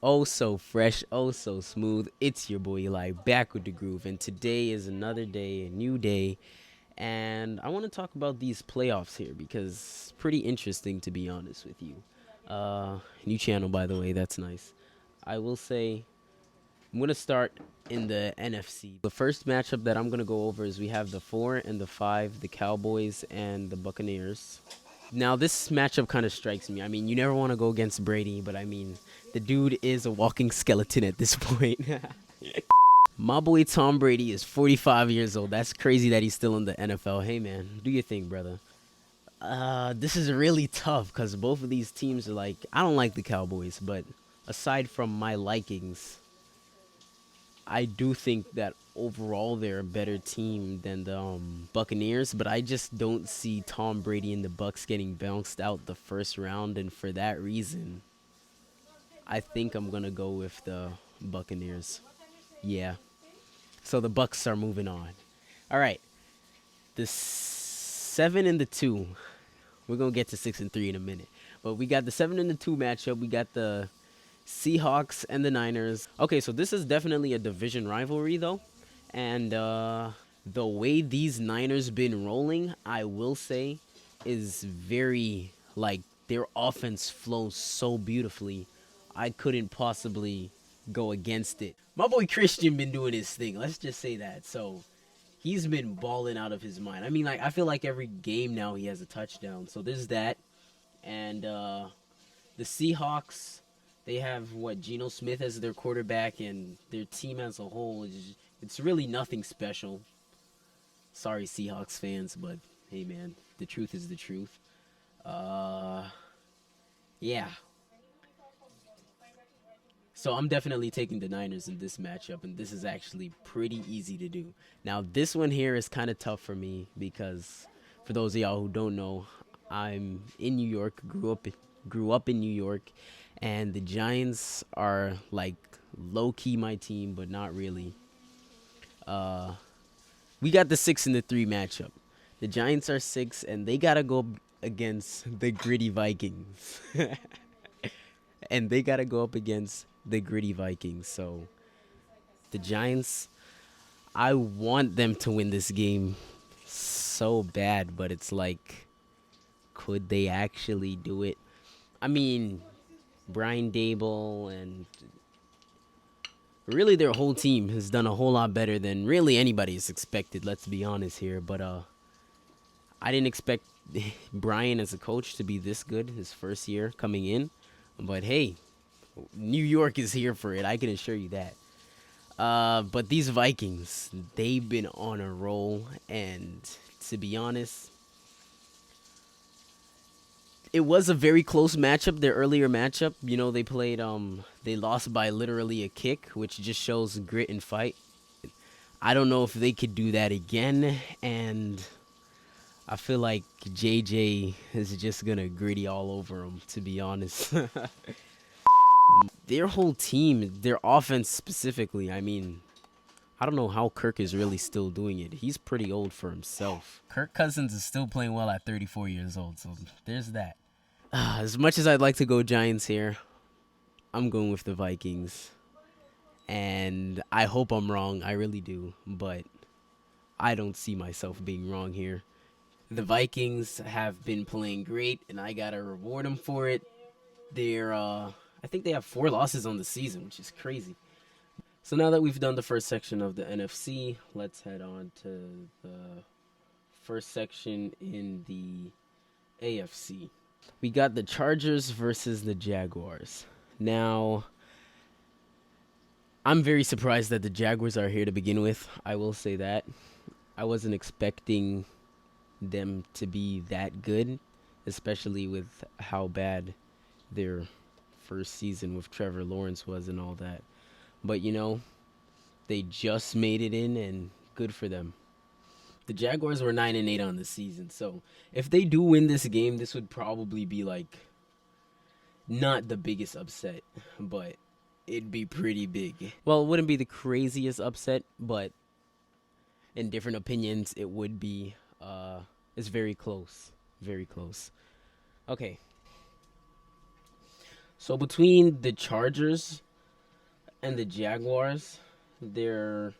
Oh, so fresh, oh, so smooth. It's your boy Eli back with the groove, and today is another day, a new day. And I want to talk about these playoffs here because it's pretty interesting, to be honest with you. New channel, by the way, that's nice. I will say, I'm going to start in the NFC. The first matchup that I'm going to go over is we have the 4 and the 5, the Cowboys and the Buccaneers. Now, this matchup kind of strikes me. I mean, you never want to go against Brady, but I mean, the dude is a walking skeleton at this point. My boy Tom Brady is 45 years old. That's crazy that he's still in the NFL. Hey, man, do your thing, brother. This is really tough because both of these teams are like, I don't like the Cowboys, but aside from my likings, I do think that overall they're a better team than the Buccaneers, but I just don't see Tom Brady and the Bucks getting bounced out the first round, and for that reason, I think I'm gonna go with the Buccaneers. Yeah. So the Bucks are moving on. All right. The 7 and the 2. We're gonna get to 6 and 3 in a minute, but we got the 7 and the 2 matchup. We got the Seahawks and the Niners. Okay, so this is definitely a division rivalry though. And the way these Niners been rolling, I will say, is very like their offense flows so beautifully. I couldn't possibly go against it. My boy Christian been doing his thing. Let's just say that. So he's been balling out of his mind. I mean, like I feel like every game now he has a touchdown. So there's that. And the Seahawks, they have what Geno Smith as their quarterback, and their team as a whole is it's really nothing special. Sorry, Seahawks fans, but hey, man, the truth is the truth. Uh, yeah. So I'm definitely taking the Niners in this matchup, and this is actually pretty easy to do. Now, this one here is kind of tough for me because, for those of y'all who don't know, I'm in New York, grew up in New York, and the Giants are like low key my team, but not really. Uh, we got the 6 and the 3 matchup. The Giants are 6, and they gotta go against the gritty Vikings, and they gotta go up against the gritty Vikings. So the Giants, I want them to win this game so bad, but it's like, could they actually do it? I mean, Brian Dable and really their whole team has done a whole lot better than really anybody has expected. Let's be honest here, but I didn't expect Brian as a coach to be this good his first year coming in. But hey, New York is here for it. I can assure you that. But these Vikings, they've been on a roll, and to be honest, it was a very close matchup. Their earlier matchup, they played. They lost by literally a kick, which just shows grit and fight. I don't know if they could do that again, and I feel like JJ is just gonna gritty all over them. To be honest, their whole team, their offense specifically. I mean, I don't know how Kirk is really still doing it. He's pretty old for himself. Kirk Cousins is still playing well at 34 years old, so there's that. As much as I'd like to go Giants here, I'm going with the Vikings. And I hope I'm wrong. I really do. But I don't see myself being wrong here. The Vikings have been playing great, and I got to reward them for it. I think they have 4 losses on the season, which is crazy. So now that we've done the first section of the NFC, let's head on to the first section in the AFC. We got the Chargers versus the Jaguars. Now, I'm very surprised that the Jaguars are here to begin with. I will say that. I wasn't expecting them to be that good, especially with how bad their first season with Trevor Lawrence was and all that. But they just made it in, and good for them. The Jaguars were 9-8 on the season, so if they do win this game, this would probably be like not the biggest upset, but it'd be pretty big. Well, it wouldn't be the craziest upset, but in different opinions, it would be. It's very close, very close. Okay, so between the Chargers And the Jaguars, they're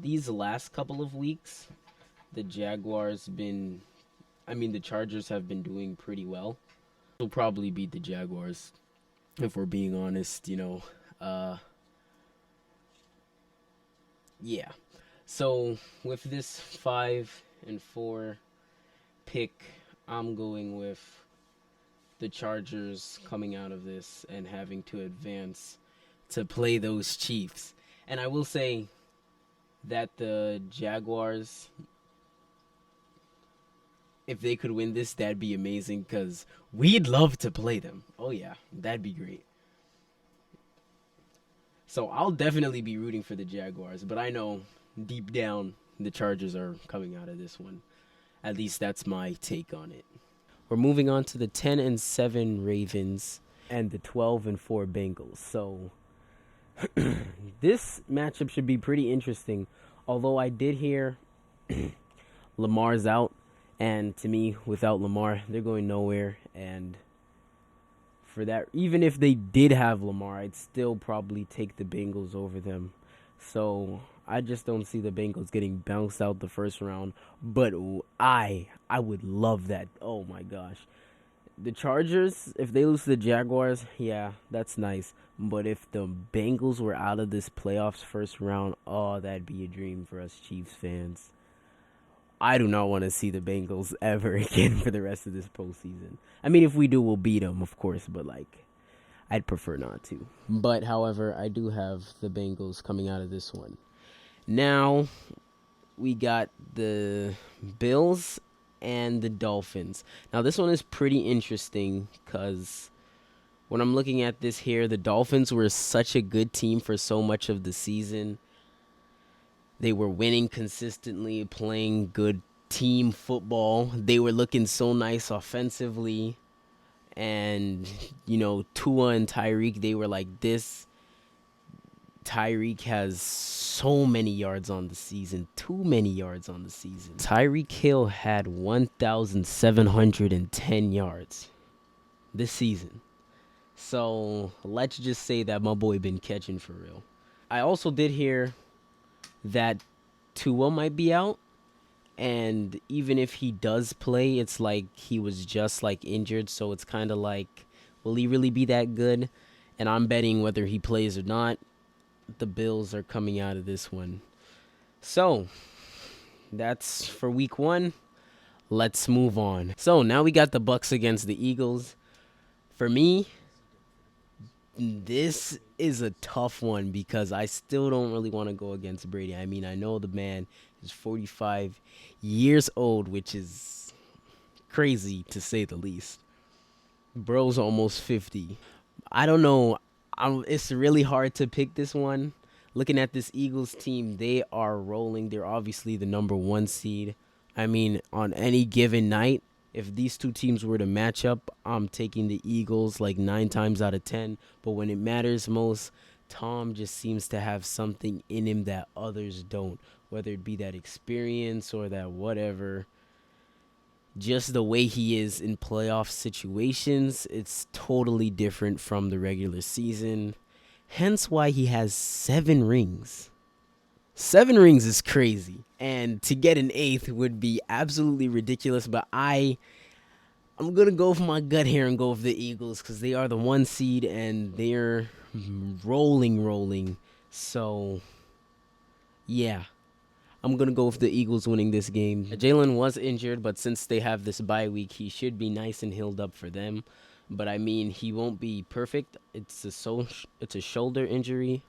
these last couple of weeks, the Jaguars been I mean the Chargers have been doing pretty well. They'll probably beat the Jaguars if we're being honest. Yeah. So with this 5-4 pick, I'm going with the Chargers coming out of this and having to advance to play those Chiefs. And I will say that the Jaguars, if they could win this, that'd be amazing because we'd love to play them. Oh, yeah, that'd be great. So I'll definitely be rooting for the Jaguars, but I know deep down the Chargers are coming out of this one. At least that's my take on it. We're moving on to the 10-7 Ravens and the 12-4 Bengals. So this matchup should be pretty interesting. Although I did hear Lamar's out, and to me, without Lamar, they're going nowhere. And for that, even if they did have Lamar, I'd still probably take the Bengals over them. So I just don't see the Bengals getting bounced out the first round. But I would love that. Oh my gosh. The Chargers, if they lose to the Jaguars, yeah, that's nice. But if the Bengals were out of this playoffs first round, oh, that'd be a dream for us Chiefs fans. I do not want to see the Bengals ever again for the rest of this postseason. I mean, if we do, we'll beat them, of course, but I'd prefer not to. But however, I do have the Bengals coming out of this one. Now we got the Bills and the Dolphins. Now this one is pretty interesting because when I'm looking at this here, the Dolphins were such a good team for so much of the season. They were winning consistently, playing good team football. They were looking so nice offensively. And, Tua and Tyreek, they were like this. Tyreek has so many yards on the season. Too many yards on the season. Tyreek Hill had 1,710 yards this season. So let's just say that my boy been catching for real. I also did hear that Tua might be out, and even if he does play, it's like he was just injured, so it's kind of like, will he really be that good? And I'm betting whether he plays or not, the Bills are coming out of this one. So that's for week 1. Let's move on. So now we got the Bucks against the Eagles. For me, this is a tough one because I still don't really want to go against Brady. I mean, I know the man is 45 years old, which is crazy to say the least. Bro's almost 50. I don't know. It's really hard to pick this one. Looking at this Eagles team, they are rolling. They're obviously the number 1 seed. I mean, on any given night, if these two teams were to match up, I'm taking the Eagles 9 times out of 10. But when it matters most, Tom just seems to have something in him that others don't. Whether it be that experience or that whatever. Just the way he is in playoff situations, it's totally different from the regular season. Hence why he has 7 rings. 7 rings is crazy. And to get an 8th would be absolutely ridiculous. But I'm going to go for my gut here and go with the Eagles because they are the 1 seed and they're rolling. So, yeah. I'm going to go with the Eagles winning this game. Jalen was injured, but since they have this bye week, he should be nice and healed up for them. But, I mean, he won't be perfect. It's a shoulder injury,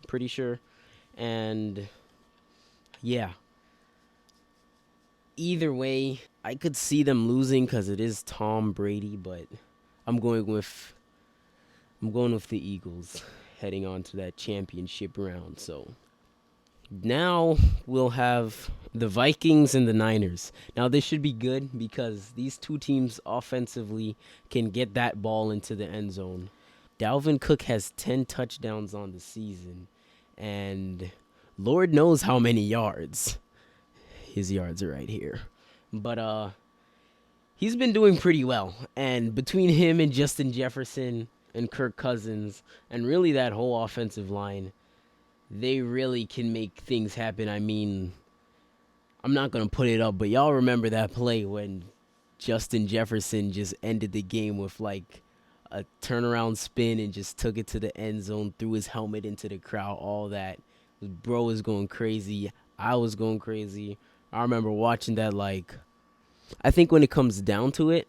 pretty sure. And, yeah. Either way, I could see them losing because it is Tom Brady, but I'm going with the Eagles heading on to that championship round. So now we'll have the Vikings and the Niners. Now this should be good because these two teams offensively can get that ball into the end zone. Dalvin Cook has 10 touchdowns on the season, and Lord knows how many yards. His yards are right here. But he's been doing pretty well. And between him and Justin Jefferson, and Kirk Cousins and really that whole offensive line, they really can make things happen. I mean, I'm not going to put it up, but y'all remember that play when Justin Jefferson just ended the game with like a turnaround spin and just took it to the end zone, threw his helmet into the crowd, all that. Bro was going crazy. I was going crazy. I remember watching that. Like, I think when it comes down to it,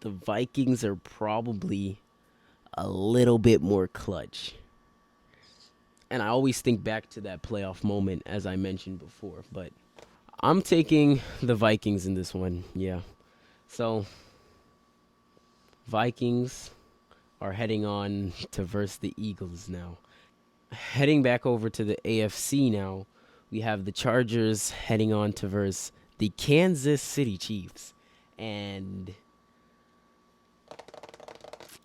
the Vikings are probably a little bit more clutch. And I always think back to that playoff moment, as I mentioned before. But I'm taking the Vikings in this one. Yeah. So, Vikings are heading on to verse the Eagles now. Heading back over to the AFC now, we have the Chargers heading on to verse the Kansas City Chiefs. And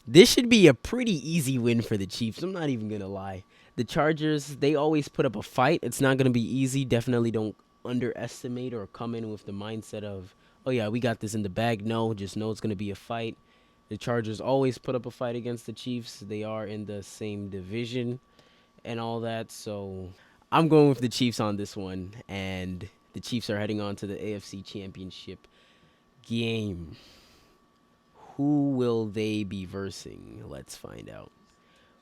this should be a pretty easy win for the Chiefs. I'm not even going to lie. The Chargers, they always put up a fight. It's not going to be easy. Definitely don't underestimate or come in with the mindset of, oh, yeah, we got this in the bag. No, just know it's going to be a fight. The Chargers always put up a fight against the Chiefs. They are in the same division and all that. So I'm going with the Chiefs on this one. And the Chiefs are heading on to the AFC Championship game. Who will they be versing? Let's find out.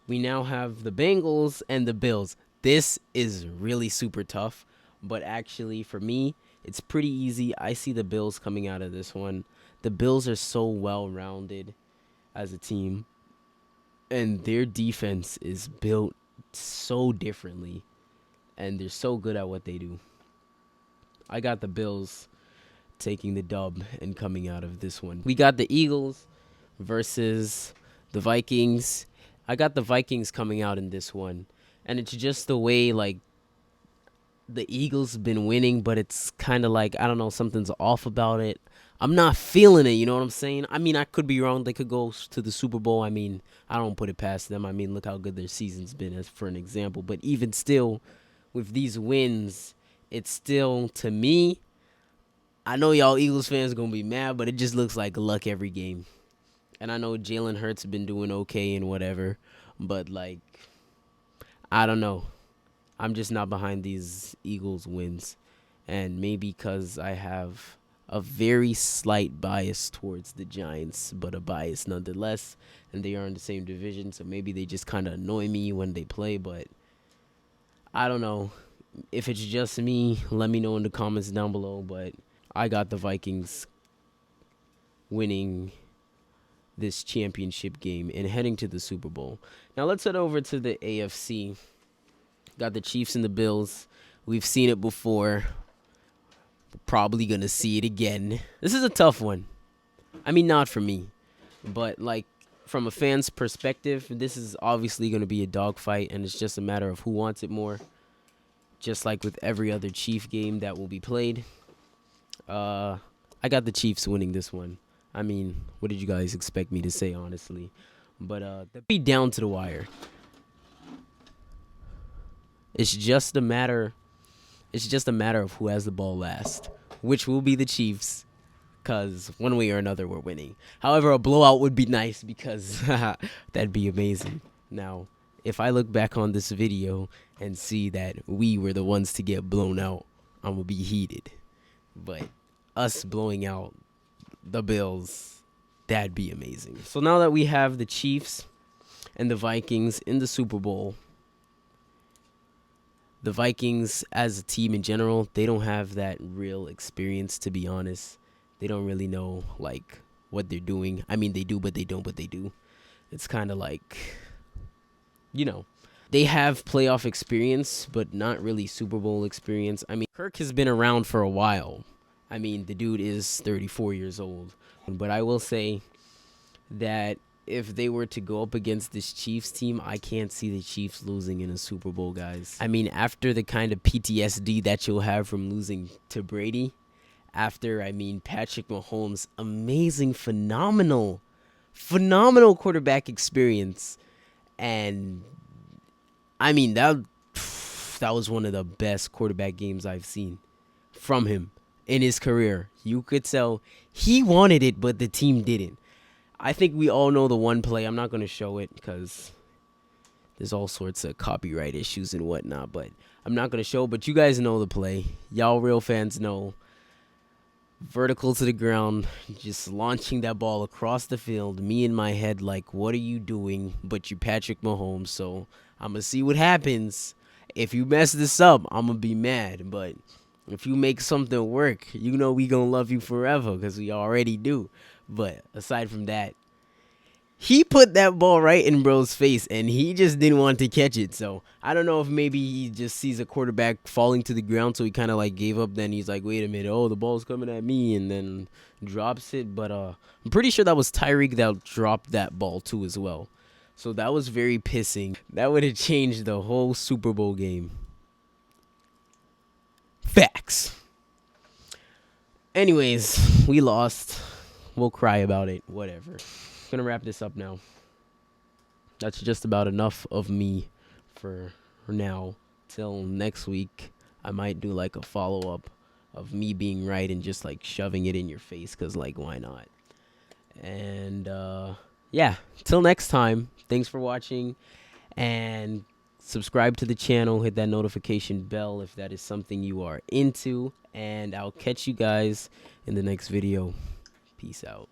We now have the Bengals and the Bills. This is really super tough, but actually for me, it's pretty easy. I see the Bills coming out of this one. The Bills are so well-rounded as a team, and their defense is built so differently, and they're so good at what they do. I got the Bills taking the dub and coming out of this one. We got the Eagles versus the Vikings. I got the Vikings coming out in this one. And it's just the way, like, the Eagles been winning, but it's kind of like, I don't know, something's off about it. I'm not feeling it, you know what I'm saying? I mean, I could be wrong. They could go to the Super Bowl. I mean, I don't put it past them. I mean, look how good their season's been, as for an example. But even still, with these wins, it's still, to me, I know y'all Eagles fans are going to be mad, but it just looks like luck every game. And I know Jalen Hurts been doing okay and whatever, but, like, I don't know. I'm just not behind these Eagles wins. And maybe because I have a very slight bias towards the Giants, but a bias nonetheless. And they are in the same division, so maybe they just kind of annoy me when they play. But I don't know. If it's just me, let me know in the comments down below. But I got the Vikings winning this championship game and heading to the Super Bowl. Now let's head over to the AFC. Got the Chiefs and the Bills. We've seen it before. We're probably going to see it again. This is a tough one. I mean, not for me, but like from a fan's perspective, this is obviously going to be a dogfight, and it's just a matter of who wants it more. Just like with every other Chief game that will be played. I got the Chiefs winning this one. I mean, what did you guys expect me to say, honestly? But they'll be down to the wire. It's just a matter of who has the ball last, which will be the Chiefs, because one way or another we're winning. However, a blowout would be nice because that'd be amazing. Now, if I look back on this video and see that we were the ones to get blown out, I'm going to be heated. But us blowing out the Bills, that'd be amazing. So now that we have the Chiefs and the Vikings in the Super Bowl, the Vikings as a team in general, they don't have that real experience, to be honest. They don't really know, like, what they're doing. I mean, they do, but they don't, but they do. It's kind of like, you know, they have playoff experience, but not really Super Bowl experience. I mean, Kirk has been around for a while. I mean, the dude is 34 years old. But I will say that if they were to go up against this Chiefs team, I can't see the Chiefs losing in a Super Bowl, guys. I mean, after the kind of PTSD that you'll have from losing to Brady, after, I mean, Patrick Mahomes' amazing, phenomenal quarterback experience. And, I mean, that was one of the best quarterback games I've seen from him in his career. You could tell he wanted it, but the team didn't. I think we all know the one play. I'm not going to show it because there's all sorts of copyright issues and whatnot, but I'm not going to show it. But you guys know the play. Y'all real fans know. Vertical to the ground, just launching that ball across the field. Me in my head like, what are you doing? But you're Patrick Mahomes, so I'm going to see what happens. If you mess this up, I'm going to be mad. But if you make something work, you know we going to love you forever because we already do. But aside from that, he put that ball right in bro's face, and he just didn't want to catch it. So I don't know if maybe he just sees a quarterback falling to the ground, so he kind of like gave up. Then he's like, wait a minute, oh, the ball's coming at me, and then drops it. But I'm pretty sure that was Tyreek that dropped that ball too as well. So that was very pissing. That would have changed the whole Super Bowl game. Facts. Anyways, we lost. We'll cry about it. Whatever. Gonna wrap this up now. That's just about enough of me for now. Till next week, I might do like a follow-up of me being right and just like shoving it in your face, because like, why not? And yeah, till next time, thanks for watching, and subscribe to the channel, hit that notification bell if that is something you are into, and I'll catch you guys in the next video. Peace out.